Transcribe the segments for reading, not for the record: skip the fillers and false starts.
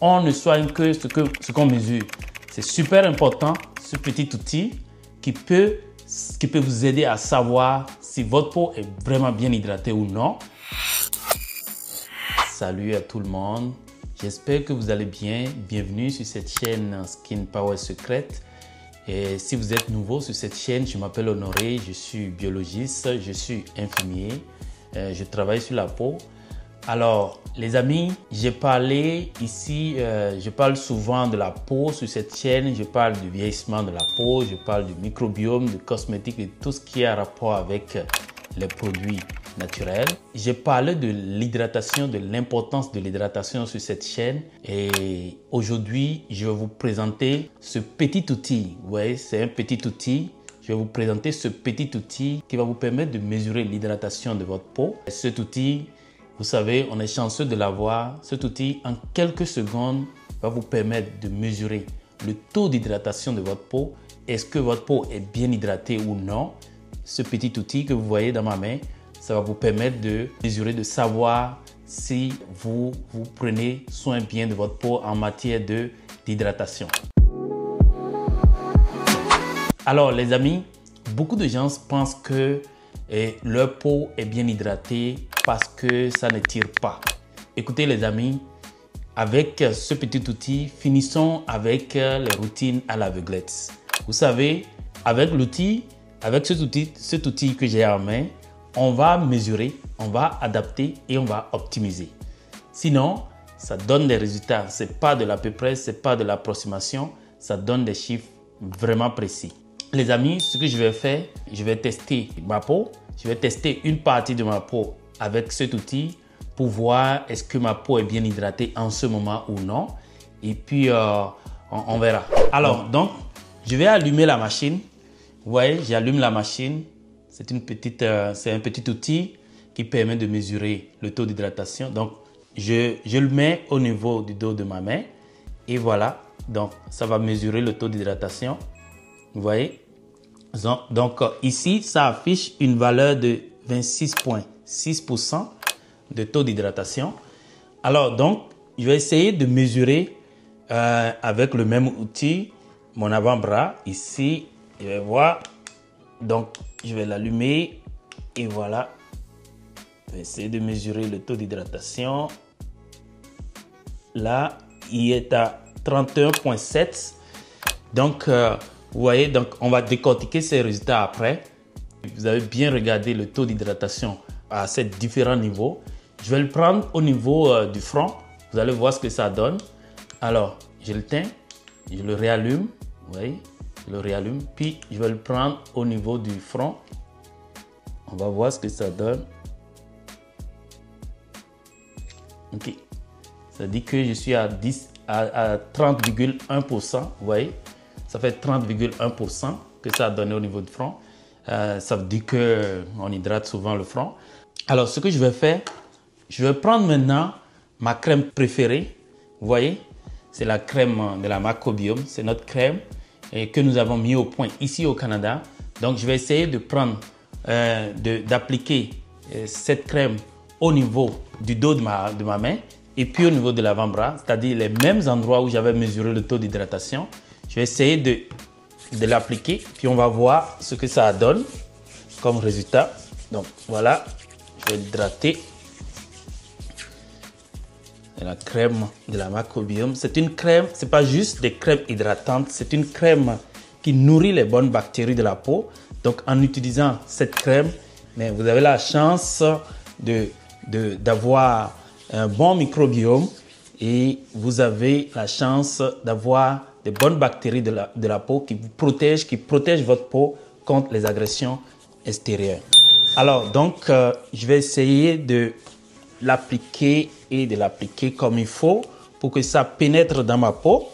on ne soigne que ce qu'on mesure. C'est super important, ce petit outil qui peut vous aider à savoir si votre peau est vraiment bien hydratée ou non. Salut à tout le monde, j'espère que vous allez bien. Bienvenue sur cette chaîne Skin Power Secret. Et si vous êtes nouveau sur cette chaîne, je m'appelle Honoré, je suis biologiste, je suis infirmier, je travaille sur la peau. Alors les amis, j'ai parlé ici, je parle souvent de la peau sur cette chaîne, je parle du vieillissement de la peau, je parle du microbiome, du cosmétique et tout ce qui a rapport avec les produits naturels. J'ai parlé de l'hydratation, de l'importance de l'hydratation sur cette chaîne et aujourd'hui, je vais vous présenter ce petit outil. Vous voyez, c'est un petit outil. Je vais vous présenter ce petit outil qui va vous permettre de mesurer l'hydratation de votre peau. Cet outil, vous savez, on est chanceux de l'avoir. Cet outil, en quelques secondes, va vous permettre de mesurer le taux d'hydratation de votre peau. Est-ce que votre peau est bien hydratée ou non? Ce petit outil que vous voyez dans ma main, ça va vous permettre de mesurer, de savoir si vous prenez soin bien de votre peau en matière d'hydratation. Alors les amis, beaucoup de gens pensent que leur peau est bien hydratée parce que ça ne tire pas. Écoutez les amis, avec ce petit outil, finissons avec les routines à l'aveuglette. Vous savez, avec cet outil que j'ai en main, on va mesurer, on va adapter et on va optimiser. Sinon, ça donne des résultats. Ce n'est pas de l'à peu près, ce n'est pas de l'approximation, ça donne des chiffres vraiment précis. Les amis, ce que je vais faire, je vais tester ma peau. Je vais tester une partie de ma peau avec cet outil pour voir est-ce que ma peau est bien hydratée en ce moment ou non. Et puis, on verra. Alors, donc, je vais allumer la machine. Vous voyez, j'allume la machine. C'est un petit outil qui permet de mesurer le taux d'hydratation. Donc, je le mets au niveau du dos de ma main. Et voilà, donc ça va mesurer le taux d'hydratation. Vous voyez? Donc, ici, ça affiche une valeur de 26,6% de taux d'hydratation. Alors, donc, je vais essayer de mesurer avec le même outil mon avant-bras. Ici, je vais voir. Donc, je vais l'allumer et voilà. Je vais essayer de mesurer le taux d'hydratation. Là, il est à 31,7. Donc, vous voyez, donc on va décortiquer ces résultats après. Vous avez bien regardé le taux d'hydratation à ces différents niveaux. Je vais le prendre au niveau du front. Vous allez voir ce que ça donne. Alors, je l'éteins, je le réallume. Vous voyez, je le réallume. Puis, je vais le prendre au niveau du front. On va voir ce que ça donne. Ok. Ça dit que je suis à 30,1%. Vous voyez, ça fait 30,1% que ça a donné au niveau du front. Ça veut dire qu'on hydrate souvent le front. Alors, ce que je vais faire, je vais prendre maintenant ma crème préférée. Vous voyez, c'est la crème de la Macrobiome. C'est notre crème que nous avons mis au point ici au Canada. Donc, je vais essayer de prendre, d'appliquer cette crème au niveau du dos de ma main et puis au niveau de l'avant-bras, c'est-à-dire les mêmes endroits où j'avais mesuré le taux d'hydratation. Je vais essayer de l'appliquer, puis on va voir ce que ça donne comme résultat. Donc voilà, je vais l'hydrater. C'est la crème de la Macrobiome. C'est une crème, c'est pas juste des crèmes hydratantes, c'est une crème qui nourrit les bonnes bactéries de la peau. Donc en utilisant cette crème, mais vous avez la chance d'avoir un bon microbiome et vous avez la chance d'avoir des bonnes bactéries de la peau qui vous protègent, qui protègent votre peau contre les agressions extérieures. Alors donc, je vais essayer de l'appliquer et de l'appliquer comme il faut pour que ça pénètre dans ma peau.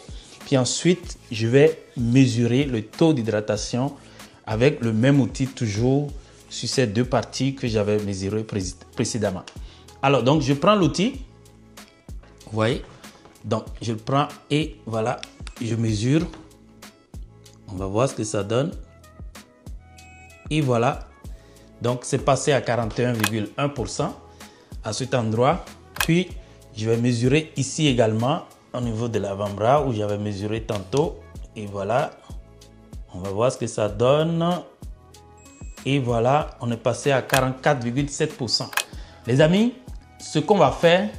Puis ensuite, je vais mesurer le taux d'hydratation avec le même outil toujours sur ces deux parties que j'avais mesurées précédemment. Alors, donc, je prends l'outil. Vous voyez? Donc, je le prends et voilà, je mesure. On va voir ce que ça donne. Et voilà. Donc, c'est passé à 41,1% à cet endroit. Puis, je vais mesurer ici également au niveau de l'avant-bras où j'avais mesuré tantôt. Et voilà, on va voir ce que ça donne. Et voilà, on est passé à 44,7%. Les amis, ce qu'on va faire,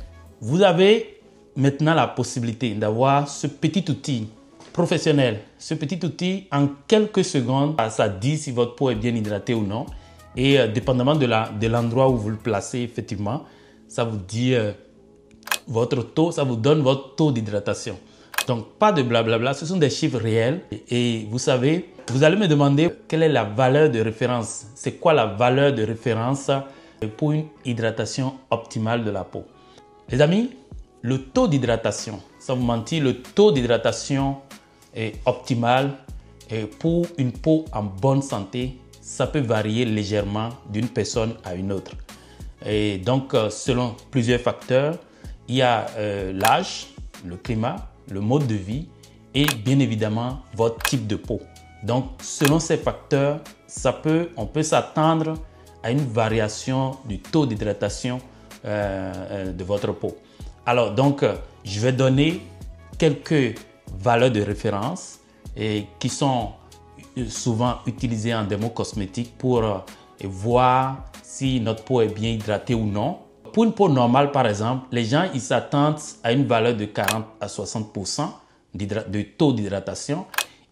vous avez maintenant la possibilité d'avoir ce petit outil professionnel. Ce petit outil, en quelques secondes, ça dit si votre peau est bien hydratée ou non. Et dépendamment de l'endroit où vous le placez, effectivement, ça vous dit votre taux, ça vous donne votre taux d'hydratation. Donc, pas de blablabla, ce sont des chiffres réels. Et vous savez, vous allez me demander quelle est la valeur de référence. C'est quoi la valeur de référence pour une hydratation optimale de la peau? Les amis, le taux d'hydratation, sans vous mentir, le taux d'hydratation optimal pour une peau en bonne santé, ça peut varier légèrement d'une personne à une autre. Et donc, selon plusieurs facteurs, il y a l'âge, le climat, le mode de vie et bien évidemment votre type de peau. Donc, selon ces facteurs, on peut s'attendre à une variation du taux d'hydratation de votre peau. Alors, donc, je vais donner quelques valeurs de référence qui sont souvent utilisées en dermocosmétique pour voir si notre peau est bien hydratée ou non. Pour une peau normale, par exemple, les gens ils s'attendent à une valeur de 40 à 60% de taux d'hydratation.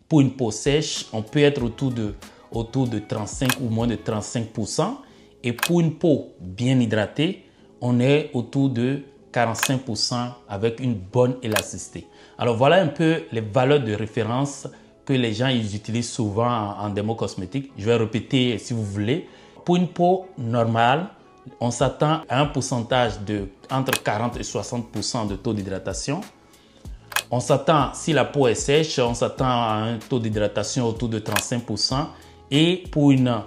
Pour une peau sèche, on peut être autour de 35 ou moins de 35%. Et pour une peau bien hydratée, on est autour de 45% avec une bonne élasticité. Alors voilà un peu les valeurs de référence que les gens ils utilisent souvent en dermocosmétique. Je vais répéter si vous voulez. Pour une peau normale, on s'attend à un pourcentage de entre 40 et 60% de taux d'hydratation. On s'attend, si la peau est sèche, on s'attend à un taux d'hydratation autour de 35%. Et pour une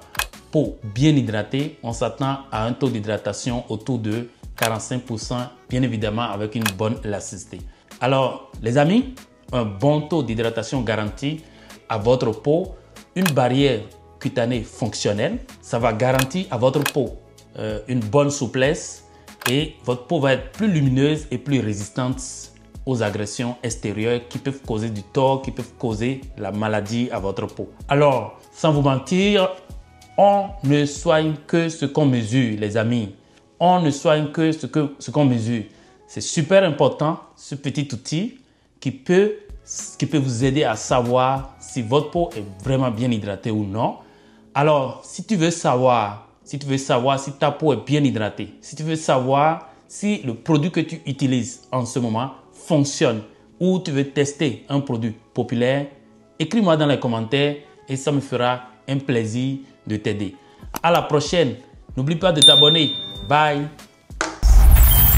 peau bien hydratée, on s'attend à un taux d'hydratation autour de 45%, bien évidemment avec une bonne élasticité. Alors, les amis, un bon taux d'hydratation garantit à votre peau une barrière cutanée fonctionnelle. Ça va garantir à votre peau une bonne souplesse et votre peau va être plus lumineuse et plus résistante aux agressions extérieures qui peuvent causer du tort, qui peuvent causer la maladie à votre peau. Alors, sans vous mentir, on ne soigne que ce qu'on mesure, les amis. On ne soigne que ce qu'on mesure. C'est super important, ce petit outil qui peut vous aider à savoir si votre peau est vraiment bien hydratée ou non. Alors, si tu veux savoir si ta peau est bien hydratée, si tu veux savoir si le produit que tu utilises en ce moment fonctionne ou tu veux tester un produit populaire, écris-moi dans les commentaires et ça me fera un plaisir de t'aider. À la prochaine. N'oublie pas de t'abonner. Bye.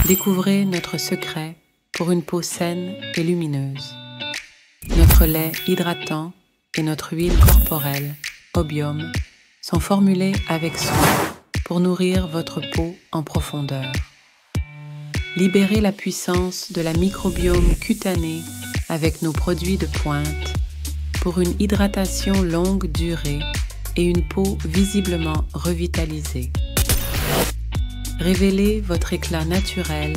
Découvrez notre secret pour une peau saine et lumineuse. Notre lait hydratant et notre huile corporelle, Obium, sont formulés avec soin pour nourrir votre peau en profondeur. Libérez la puissance de la microbiome cutané avec nos produits de pointe pour une hydratation longue durée et une peau visiblement revitalisée. Révélez votre éclat naturel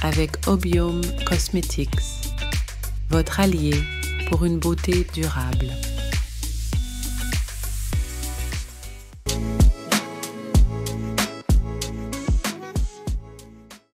avec Obium Cosmetics, votre allié pour une beauté durable.